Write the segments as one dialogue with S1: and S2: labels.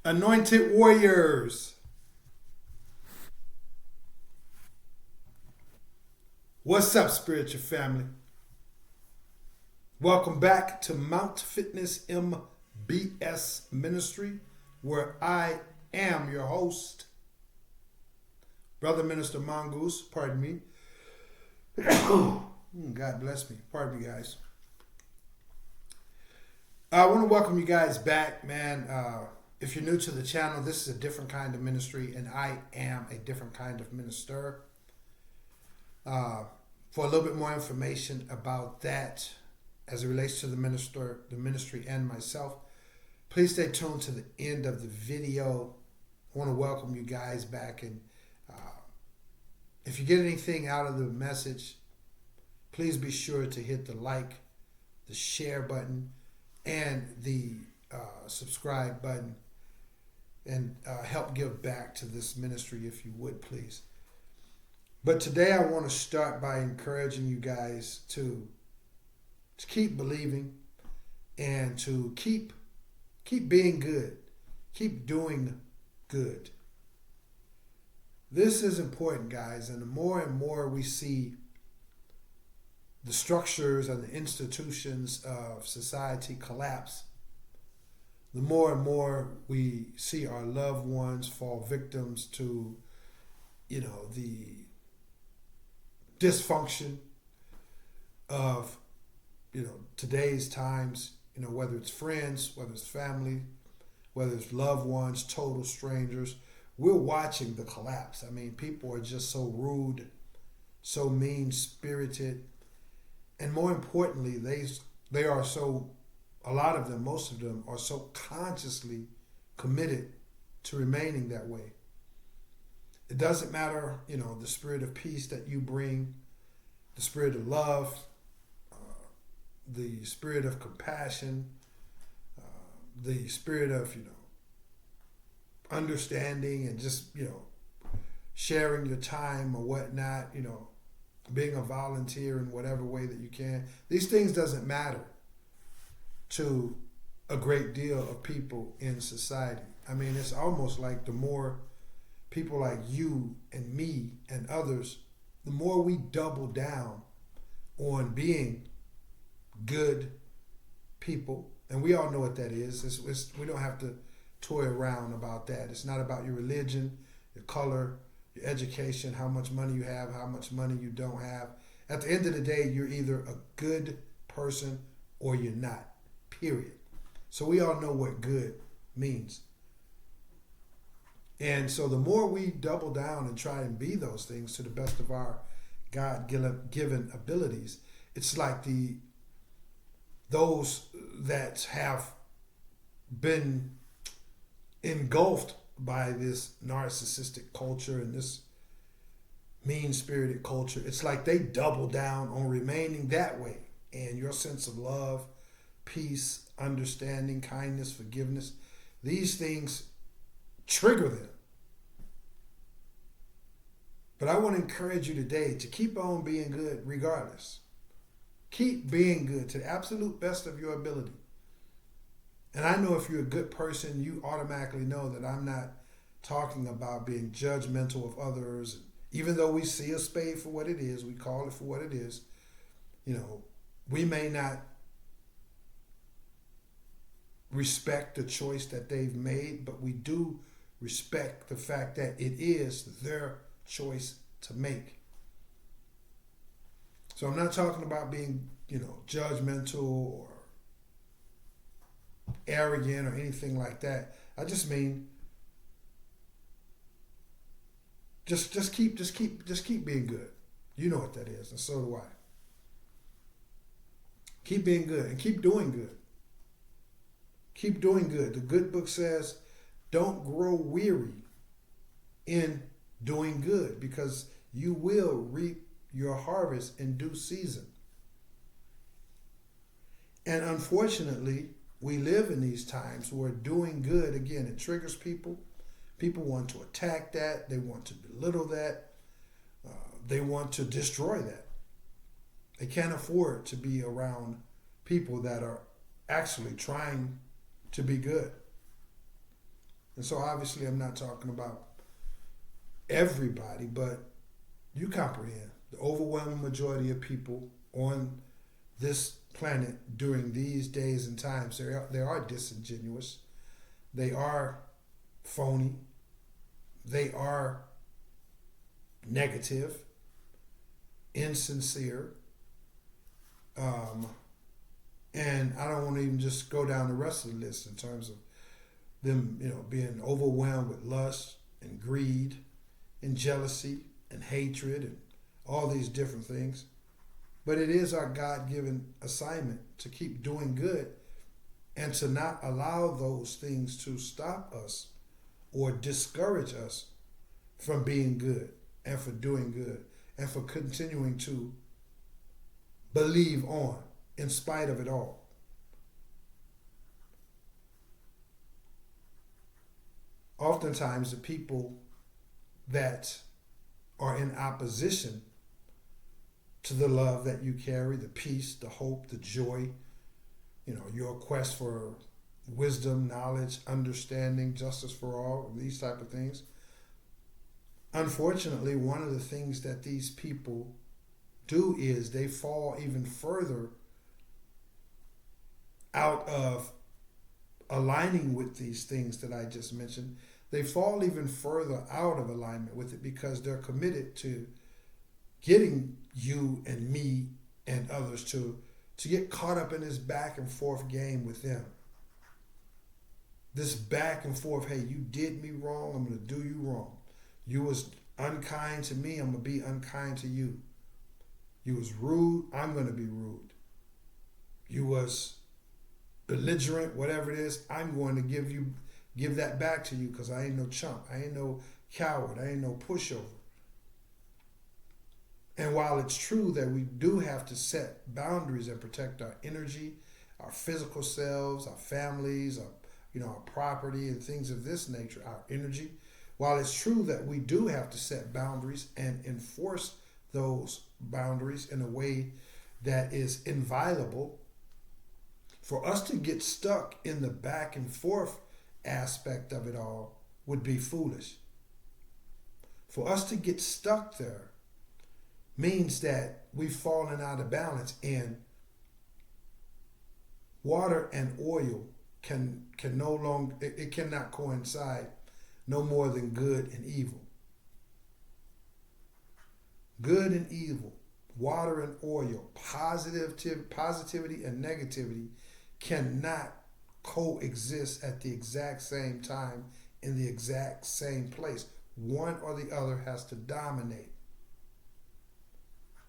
S1: Anointed warriors, what's up, spiritual family? Welcome back to Mount Fitness MBS Ministry, where I am your host, Brother Minister Mongoose. Pardon me. God bless me. Pardon me, guys. I want to welcome you guys back, man. If you're new to the channel, this is a different kind of ministry, and I am a different kind of minister. For a little bit more information about that as it relates to the ministry, and myself, please stay tuned to the end of the video. I want to welcome you guys back, and if you get anything out of the message, please be sure to hit the like, the share button, and the subscribe button, and help give back to this ministry if you would, please. But today I want to start by encouraging you guys to keep believing and to keep being good, keep doing good. This is important, guys, and the more and more we see the structures and the institutions of society collapse, the more and more we see our loved ones fall victims to, the dysfunction of, today's times, whether it's friends, whether it's family, whether it's loved ones, total strangers. We're watching the collapse. I mean, people are just so rude, so mean-spirited, and more importantly, they are so, a lot of them, most of them, are so consciously committed to remaining that way. It doesn't matter, the spirit of peace that you bring, the spirit of love, the spirit of compassion, the spirit of, understanding and just, sharing your time or whatnot, being a volunteer in whatever way that you can. These things doesn't matter to a great deal of people in society. I mean, it's almost like the more people like you and me and others, the more we double down on being good people, and we all know what that is. We don't have to toy around about that. It's not about your religion, your color, your education, how much money you have, how much money you don't have. At the end of the day, you're either a good person or you're not, period. So we all know what good means. And so the more we double down and try and be those things to the best of our God-given abilities, it's like those that have been engulfed by this narcissistic culture and this mean-spirited culture. It's like they double down on remaining that way. And your sense of love, peace, understanding, kindness, forgiveness, these things trigger them. But I want to encourage you today to keep on being good regardless. Keep being good to the absolute best of your ability. And I know if you're a good person, you automatically know that I'm not talking about being judgmental of others. Even though we see a spade for what it is, we call it for what it is, we may not respect the choice that they've made, but we do respect the fact that it is their choice to make. So I'm not talking about being, judgmental or arrogant or anything like that. I just mean just keep being good. You know what that is, and so do I. Keep being good and keep doing good. Keep doing good. The good book says, don't grow weary in doing good, because you will reap your harvest in due season. And unfortunately, we live in these times where doing good, again, it triggers people. People want to attack that. They want to belittle that. They want to destroy that. They can't afford to be around people that are actually trying to be good. And so obviously I'm not talking about everybody, but you comprehend. The overwhelming majority of people on this planet during these days and times, they are disingenuous. They are phony. They are negative, insincere. And I don't want to even just go down the rest of the list in terms of them, being overwhelmed with lust and greed and jealousy and hatred and all these different things. But it is our God-given assignment to keep doing good and to not allow those things to stop us or discourage us from being good and for doing good and for continuing to believe on in spite of it all. Oftentimes, the people that are in opposition to the love that you carry, the peace, the hope, the joy, your quest for wisdom, knowledge, understanding, justice for all, these type of things. Unfortunately, one of the things that these people do is they fall even further out of aligning with these things that I just mentioned. They fall even further out of alignment with it because they're committed to getting you and me and others to get caught up in this back and forth game with them. This back and forth, hey, you did me wrong, I'm going to do you wrong. You was unkind to me, I'm going to be unkind to you. You was rude, I'm going to be rude. You was belligerent, whatever it is, I'm going to give that back to you because I ain't no chump. I ain't no coward. I ain't no pushover. And while it's true that we do have to set boundaries and protect our energy, our physical selves, our families, our property and things of this nature, our energy, while it's true that we do have to set boundaries and enforce those boundaries in a way that is inviolable, for us to get stuck in the back and forth aspect of it all would be foolish. For us to get stuck there means that we've fallen out of balance, and water and oil can no longer, it cannot coincide no more than good and evil. Good and evil, water and oil, positivity and negativity cannot coexist at the exact same time in the exact same place. One or the other has to dominate.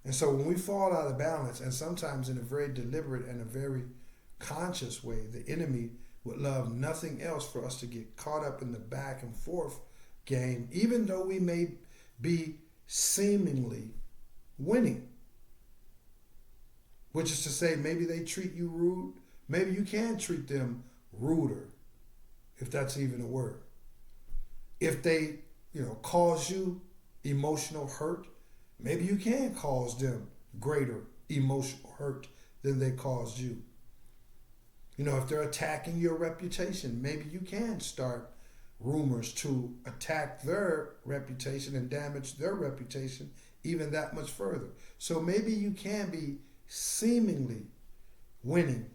S1: And so when we fall out of balance, and sometimes in a very deliberate and a very conscious way, the enemy would love nothing else for us to get caught up in the back and forth game, even though we may be seemingly winning. Which is to say, maybe they treat you rude. Maybe you can treat them ruder, if that's even a word. If they, cause you emotional hurt, maybe you can cause them greater emotional hurt than they caused you. If they're attacking your reputation, maybe you can start rumors to attack their reputation and damage their reputation even that much further. So maybe you can be seemingly winning.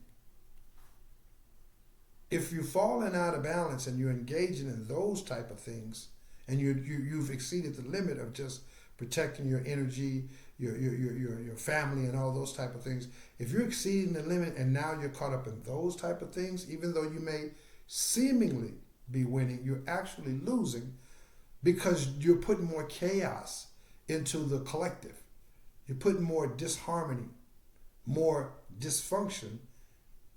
S1: If you're falling out of balance and you're engaging in those type of things, and you've exceeded the limit of just protecting your energy, your family, and all those type of things, if you're exceeding the limit and now you're caught up in those type of things, even though you may seemingly be winning, you're actually losing because you're putting more chaos into the collective. You're putting more disharmony, more dysfunction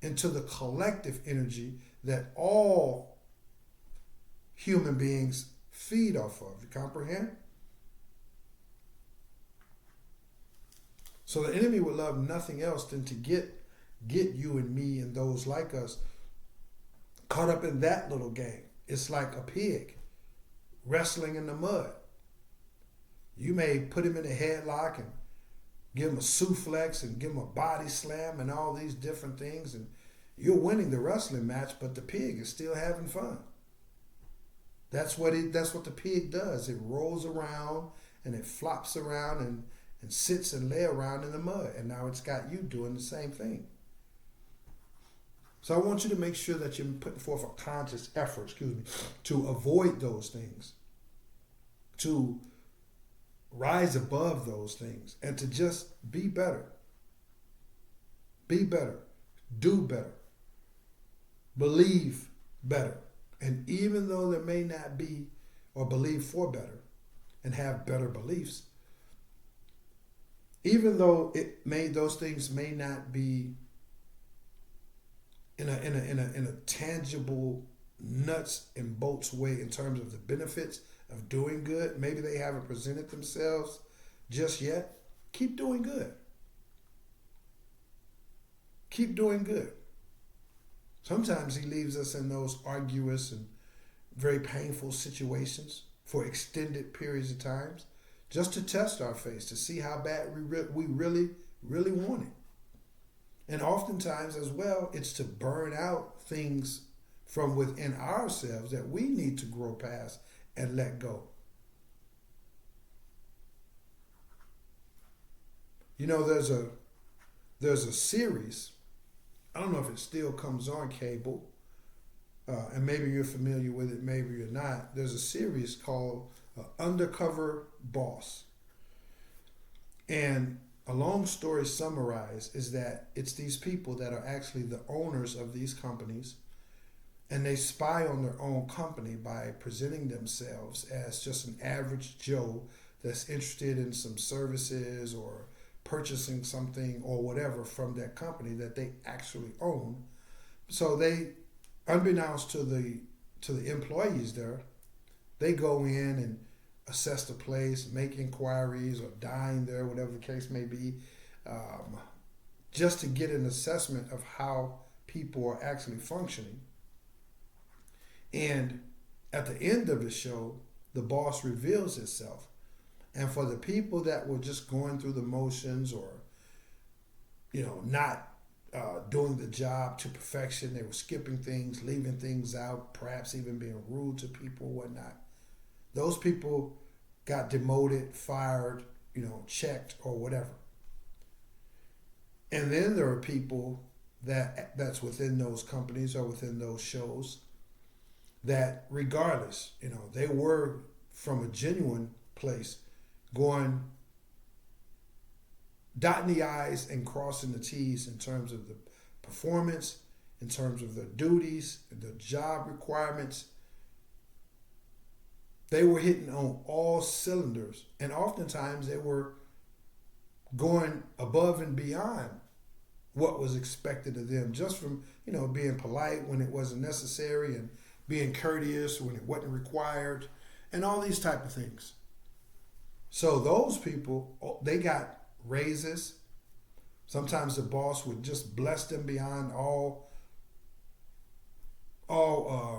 S1: into the collective energy that all human beings feed off of. You comprehend? So the enemy would love nothing else than to get you and me and those like us caught up in that little game. It's like a pig wrestling in the mud. You may put him in a headlock and give him a suplex and give him a body slam and all these different things, and you're winning the wrestling match, but the pig is still having fun. That's what the pig does. It rolls around and it flops around and sits and lay around in the mud. And now it's got you doing the same thing. So I want you to make sure that you're putting forth a conscious effort, to avoid those things, to rise above those things, and to just be better. Be better. Do better. Believe better. And even though there may not be, or believe for better and have better beliefs, even though those things may not be in a tangible nuts and bolts way in terms of the benefits of doing good, maybe they haven't presented themselves just yet, keep doing good. Keep doing good. Sometimes he leaves us in those arduous and very painful situations for extended periods of times, just to test our faith, to see how bad we really, really want it. And oftentimes as well, it's to burn out things from within ourselves that we need to grow past and let go. You know, there's a series, I don't know if it still comes on cable, and maybe you're familiar with it, maybe you're not. There's a series called Undercover Boss. And a long story summarized is that it's these people that are actually the owners of these companies, and they spy on their own company by presenting themselves as just an average Joe that's interested in some services or purchasing something or whatever from that company that they actually own. So they, unbeknownst to the employees there, they go in and assess the place, make inquiries, or dine there, whatever the case may be, just to get an assessment of how people are actually functioning. And at the end of the show, the boss reveals itself. And for the people that were just going through the motions, or, not doing the job to perfection, they were skipping things, leaving things out, perhaps even being rude to people, whatnot. Those people got demoted, fired, checked, or whatever. And then there are people that's within those companies or within those shows that, regardless, they were from a genuine place, going, dotting the I's and crossing the T's in terms of the performance, in terms of the duties, the job requirements. They were hitting on all cylinders, and oftentimes they were going above and beyond what was expected of them, just from being polite when it wasn't necessary, and being courteous when it wasn't required, and all these type of things. So those people, they got raises. Sometimes the boss would just bless them beyond all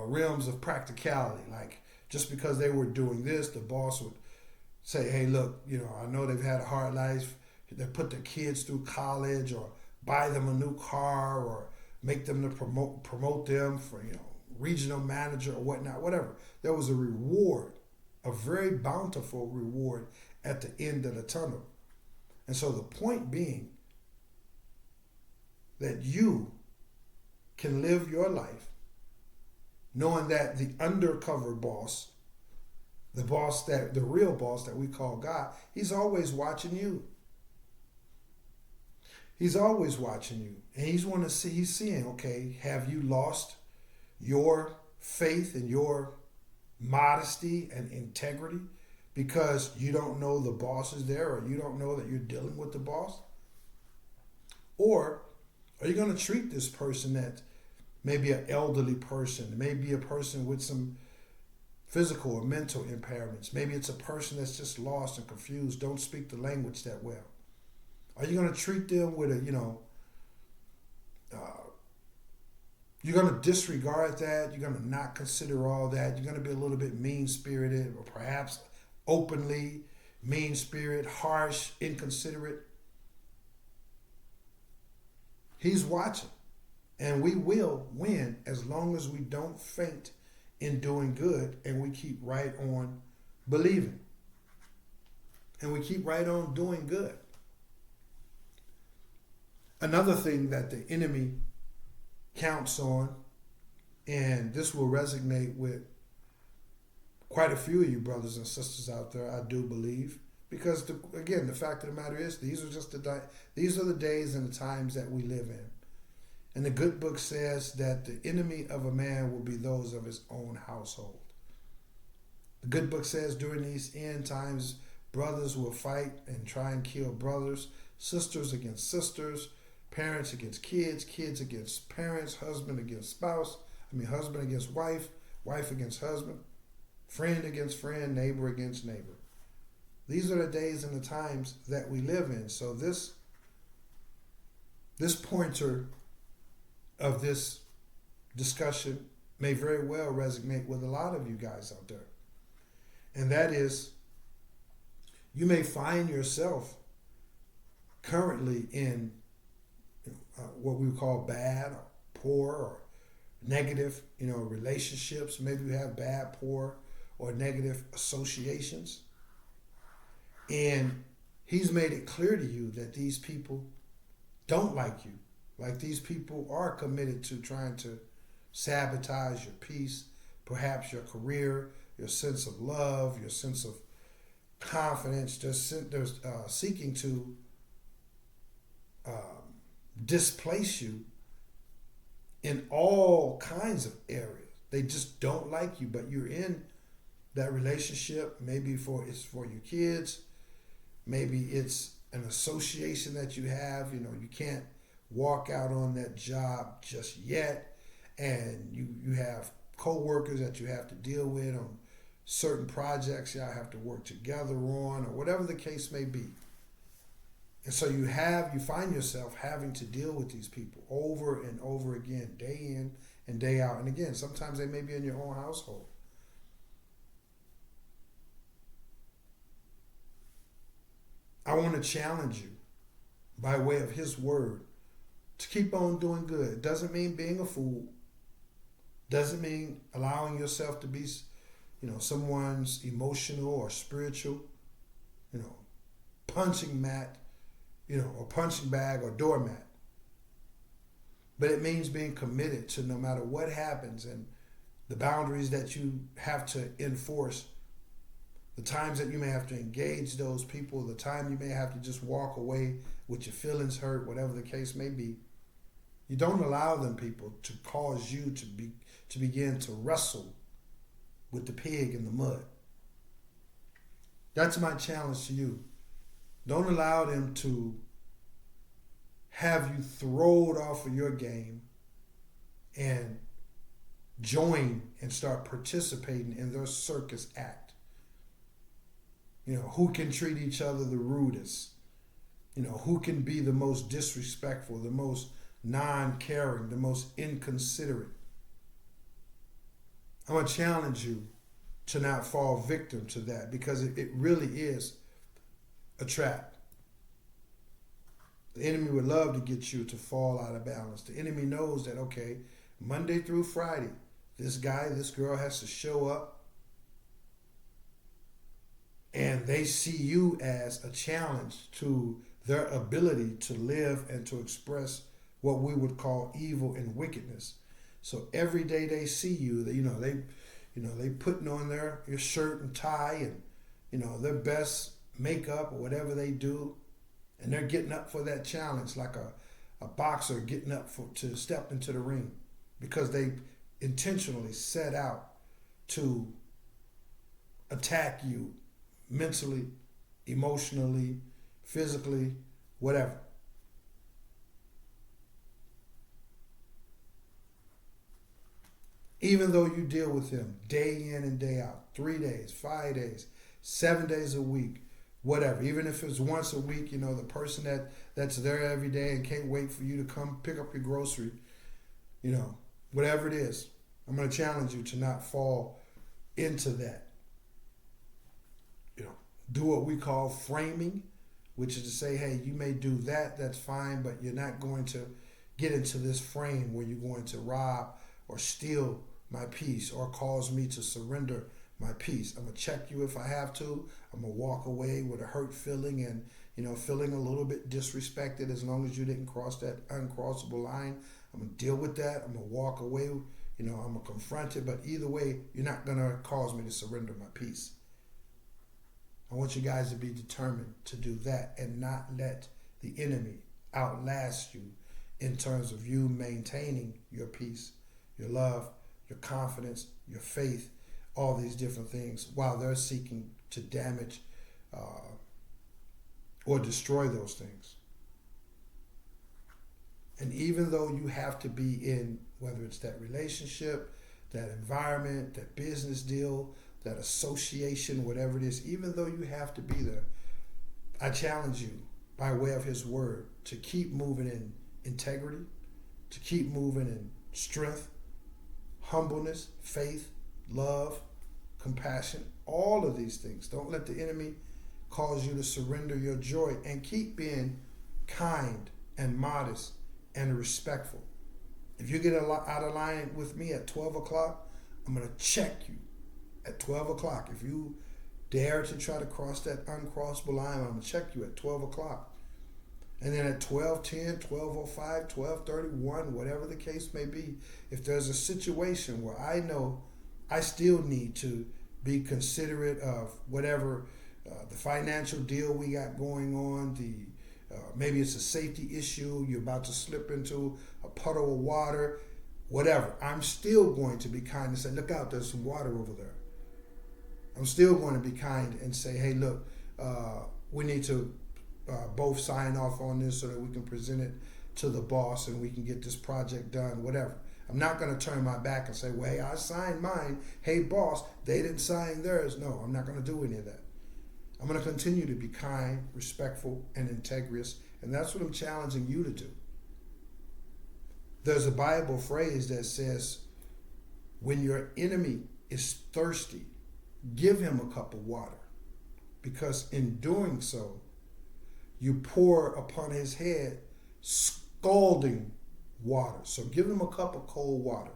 S1: realms of practicality. Like, just because they were doing this, the boss would say, hey, look, I know they've had a hard life. They put their kids through college, or buy them a new car, or make them to promote them for, regional manager or whatnot, whatever. There was a reward, a very bountiful reward at the end of the tunnel. And so the point being that you can live your life knowing that the undercover boss, the real boss that we call God, he's always watching you. He's always watching you. And he's seeing, okay, have you lost your faith and your modesty and integrity because you don't know the boss is there, or you don't know that you're dealing with the boss? Or are you going to treat this person that maybe an elderly person, maybe a person with some physical or mental impairments, maybe it's a person that's just lost and confused, don't speak the language that well? Are you going to treat them with you're going to disregard that? You're going to not consider all that? You're going to be a little bit mean-spirited, or perhaps openly mean-spirited, harsh, inconsiderate? He's watching. And we will win as long as we don't faint in doing good, and we keep right on believing. And we keep right on doing good. Another thing that the enemy counts on, and this will resonate with quite a few of you brothers and sisters out there, I do believe, because again, the fact of the matter is, these are the days and the times that we live in. And the good book says that the enemy of a man will be those of his own household. The good book says during these end times, brothers will fight and try and kill brothers, sisters against sisters, parents against kids, kids against parents, husband against spouse, husband against wife, wife against husband, friend against friend, neighbor against neighbor. These are the days and the times that we live in. So this pointer of this discussion may very well resonate with a lot of you guys out there. And that is, you may find yourself currently in what we would call bad or poor or negative, relationships. Maybe you have bad, poor, or negative associations. And he's made it clear to you that these people don't like you. Like, these people are committed to trying to sabotage your peace, perhaps your career, your sense of love, your sense of confidence. They're seeking to displace you in all kinds of areas. They just don't like you, but you're in that relationship. Maybe it's for your kids. Maybe it's an association that you have. You can't walk out on that job just yet, and you have co-workers that you have to deal with on certain projects y'all have to work together on, or whatever the case may be. And so you find yourself having to deal with these people over and over again, day in and day out. And again, sometimes they may be in your own household. I want to challenge you by way of his word to keep on doing good. It doesn't mean being a fool. Doesn't mean allowing yourself to be, someone's emotional or spiritual, punching mat, or punching bag or doormat. But it means being committed to, no matter what happens, and the boundaries that you have to enforce, the times that you may have to engage those people, the time you may have to just walk away with your feelings hurt, whatever the case may be. You don't allow them people to cause you to begin to wrestle with the pig in the mud. That's my challenge to you. Don't allow them to have you thrown off of your game and join and start participating in their circus act. Who can treat each other the rudest? Who can be the most disrespectful, the most non-caring, the most inconsiderate? I'm going to challenge you to not fall victim to that, because it really is a trap. The enemy would love to get you to fall out of balance. The enemy knows that, okay, Monday through Friday, this guy, this girl has to show up, and they see you as a challenge to their ability to live and to express what we would call evil and wickedness. So every day they see you, they putting on their shirt and tie and their best makeup or whatever they do, and they're getting up for that challenge like a boxer getting up to step into the ring, because they intentionally set out to attack you mentally, emotionally, physically, whatever. Even though you deal with him day in and day out, 3 days, 5 days, 7 days a week, whatever. Even if it's once a week, the person that's there every day and can't wait for you to come pick up your grocery, whatever it is, I'm going to challenge you to not fall into that. Do what we call framing, which is to say, hey, you may do that, that's fine, but you're not going to get into this frame where you're going to rob or steal my peace or cause me to surrender my peace. I'm going to check you if I have to. I'm going to walk away with a hurt feeling and, feeling a little bit disrespected as long as you didn't cross that uncrossable line. I'm going to deal with that. I'm going to walk away. I'm going to confront it. But either way, you're not going to cause me to surrender my peace. I want you guys to be determined to do that and not let the enemy outlast you in terms of you maintaining your peace, your love, your confidence, your faith, all these different things while they're seeking to damage or destroy those things. And even though you have to be in, whether it's that relationship, that environment, that business deal, that association, whatever it is, even though you have to be there, I challenge you by way of his word to keep moving in integrity, to keep moving in strength, humbleness, faith, love, compassion, all of these things. Don't let the enemy cause you to surrender your joy, and keep being kind and modest and respectful. If you get out of line with me at 12 o'clock, I'm going to check you at 12 o'clock. If you dare to try to cross that uncrossable line, I'm going to check you at 12 o'clock. And then at 12:10, 12:05, 12:31, whatever the case may be, if there's a situation where I know I still need to be considerate of whatever the financial deal we got going on, maybe it's a safety issue, you're about to slip into a puddle of water, whatever, I'm still going to be kind and say, look out, there's some water over there. I'm still going to be kind and say, hey, look, we need to both sign off on this so that we can present it to the boss and we can get this project done, whatever. I'm not going to turn my back and say, well, hey, I signed mine. Hey, boss, they didn't sign theirs. No, I'm not going to do any of that. I'm going to continue to be kind, respectful, and integrous, and that's what I'm challenging you to do. There's a Bible phrase that says, when your enemy is thirsty, give him a cup of water, because in doing so, you pour upon his head scalding water. So give him a cup of cold water.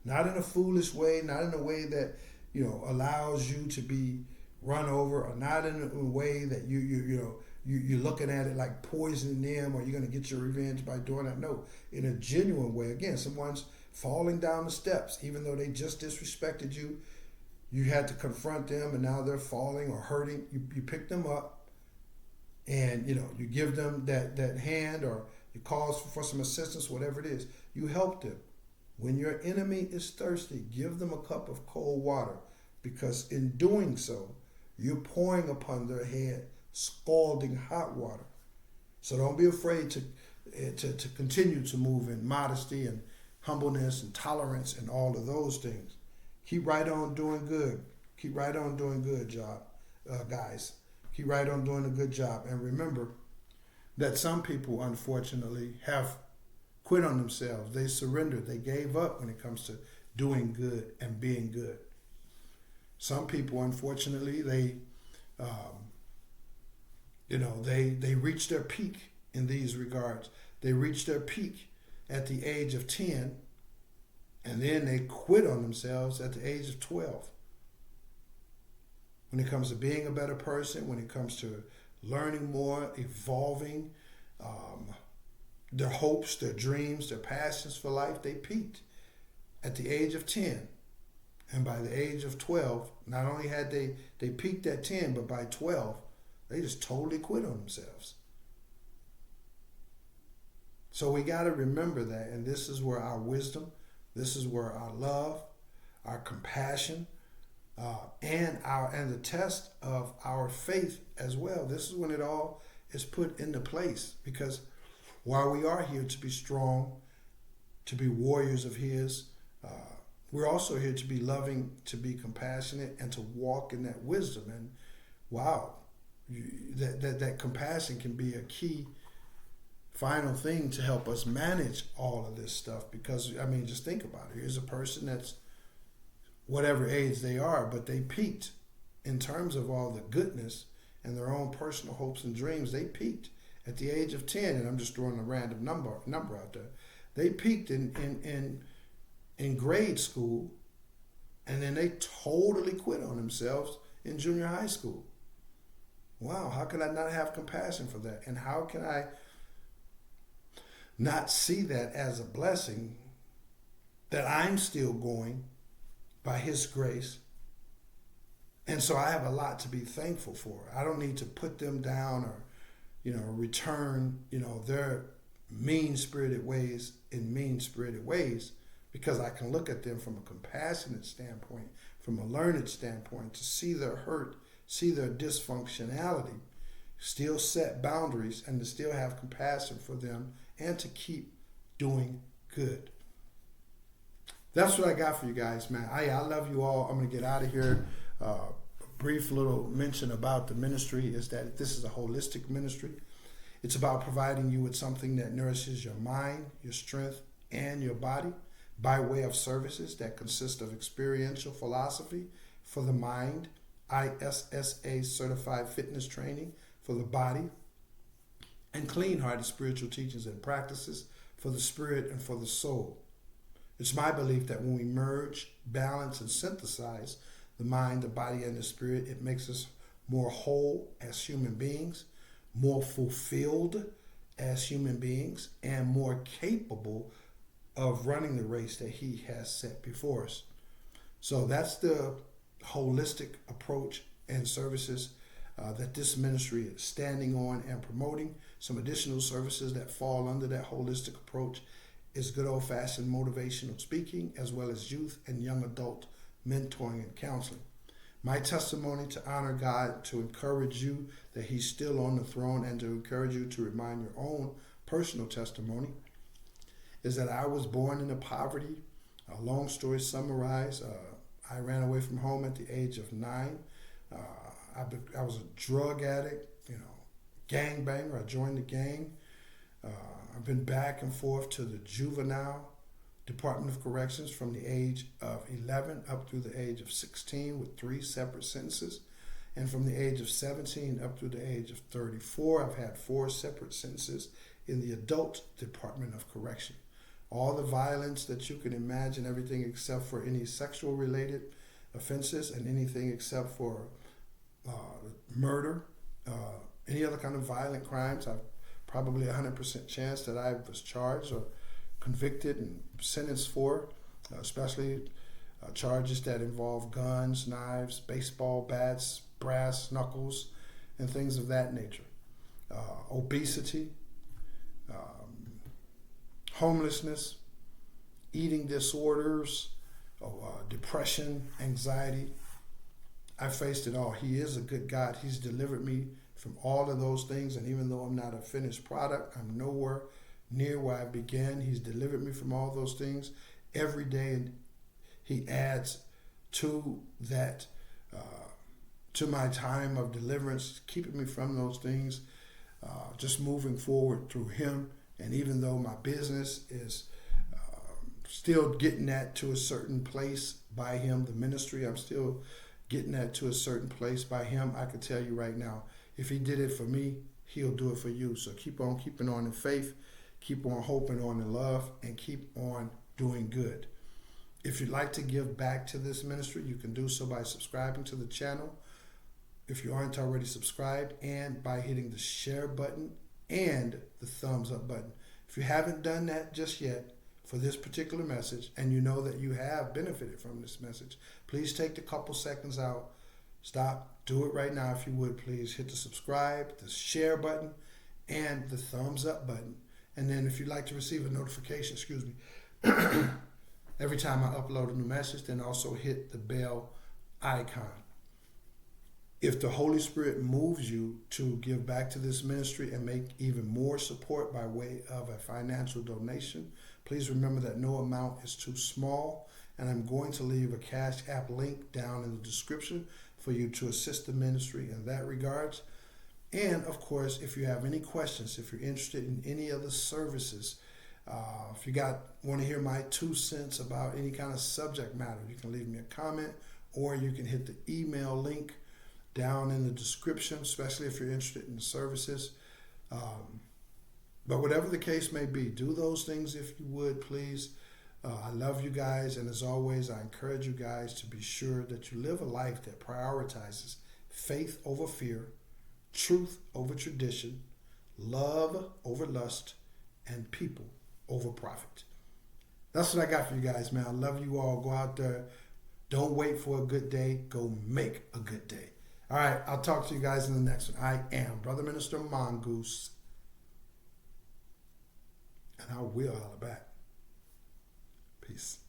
S1: Not in a foolish way, not in a way that, allows you to be run over, or not in a way that you're looking at it like poisoning them, or you're going to get your revenge by doing that. No, in a genuine way. Again, someone's falling down the steps, even though they just disrespected you. You had to confront them, and now they're falling or hurting. You pick them up, and you give them that hand, or you call for some assistance, whatever it is. You help them. When your enemy is thirsty, give them a cup of cold water, because in doing so, you're pouring upon their head scalding hot water. So don't be afraid to continue to move in modesty and humbleness and tolerance and all of those things. Keep right on doing good. Keep right on doing good, guys. Keep right on doing a good job. And remember that some people, unfortunately, have quit on themselves. They surrendered. They gave up when it comes to doing good and being good. Some people, unfortunately, they reach their peak in these regards. They reach their peak at the age of 10, and then they quit on themselves at the age of 12. When it comes to being a better person, when it comes to learning more, evolving, their hopes, their dreams, their passions for life, they peaked at the age of 10. And by the age of 12, not only had they peaked at 10, but by 12, they just totally quit on themselves. So we got to remember that, and this is where our wisdom, this is where our love, our compassion, and the test of our faith as well. This is when it all is put into place, because while we are here to be strong, to be warriors of His, we're also here to be loving, to be compassionate, and to walk in that wisdom. And wow, that compassion can be a key final thing to help us manage all of this stuff. Because, just think about it. Here's a person that's whatever age they are, but they peaked in terms of all the goodness and their own personal hopes and dreams. They peaked at the age of 10, and I'm just throwing a random number out there. They peaked in in grade school, and then they totally quit on themselves in junior high school. Wow, how can I not have compassion for that? And how can I not see that as a blessing that I'm still going by His grace? And so I have a lot to be thankful for. I don't need to put them down or, return, their mean-spirited ways in mean-spirited ways, because I can look at them from a compassionate standpoint, from a learned standpoint, to see their hurt, see their dysfunctionality, still set boundaries, and to still have compassion for them and to keep doing good. That's what I got for you guys, man. I love you all. I'm going to get out of here. A brief little mention about the ministry is that this is a holistic ministry. It's about providing you with something that nourishes your mind, your strength, and your body by way of services that consist of experiential philosophy for the mind, ISSA certified fitness training for the body, and clean-hearted spiritual teachings and practices for the spirit and for the soul. It's my belief that when we merge, balance, and synthesize the mind, the body, and the spirit, it makes us more whole as human beings, more fulfilled as human beings, and more capable of running the race that He has set before us. So that's the holistic approach and services that this ministry is standing on and promoting. Some additional services that fall under that holistic approach is good old-fashioned motivational speaking, as well as youth and young adult mentoring and counseling. My testimony to honor God, to encourage you that He's still on the throne, and to encourage you to remind your own personal testimony, is that I was born into poverty. A long story summarized, I ran away from home at the age of 9. I was a drug addict, gangbanger. I joined the gang. I've been back and forth to the juvenile Department of Corrections from the age of 11 up through the age of 16 with 3 separate sentences. And from the age of 17 up through the age of 34, I've had 4 separate sentences in the adult Department of Correction. All the violence that you can imagine, everything except for any sexual related offenses and anything except for murder, any other kind of violent crimes. I've probably 100% chance that I was charged or convicted and sentenced for, especially charges that involve guns, knives, baseball bats, brass knuckles, and things of that nature. Obesity, homelessness, eating disorders, depression, anxiety. I faced it all. He is a good God. He's delivered me from all of those things, and even though I'm not a finished product, I'm nowhere near where I began. He's delivered me from all those things every day, and He adds to that, to my time of deliverance, keeping me from those things, just moving forward through Him. And even though my business is still getting that to a certain place by Him, the ministry, I'm still getting that to a certain place by Him. I can tell you right now, if He did it for me, He'll do it for you. So keep on keeping on in faith, keep on hoping on in love, and keep on doing good. If you'd like to give back to this ministry, you can do so by subscribing to the channel, if you aren't already subscribed, and by hitting the share button and the thumbs up button. If you haven't done that just yet for this particular message, and you know that you have benefited from this message, please take the couple seconds out, stop, do it right now if you would, please. Hit the subscribe, the share button, and the thumbs up button. And then if you'd like to receive a notification, every time I upload a new message, then also hit the bell icon. If the Holy Spirit moves you to give back to this ministry and make even more support by way of a financial donation, please remember that no amount is too small, and I'm going to leave a Cash App link down in the description for you to assist the ministry in that regards. And of course, if you have any questions, if you're interested in any of the services, if you want to hear my 2 cents about any kind of subject matter, you can leave me a comment, or you can hit the email link down in the description, especially if you're interested in the services. But whatever the case may be, do those things if you would, please. I love you guys, and as always, I encourage you guys to be sure that you live a life that prioritizes faith over fear, truth over tradition, love over lust, and people over profit. That's what I got for you guys, man. I love you all. Go out there. Don't wait for a good day. Go make a good day. All right, I'll talk to you guys in the next one. I am Brother Minister Mongoose, and I will holler back. Peace.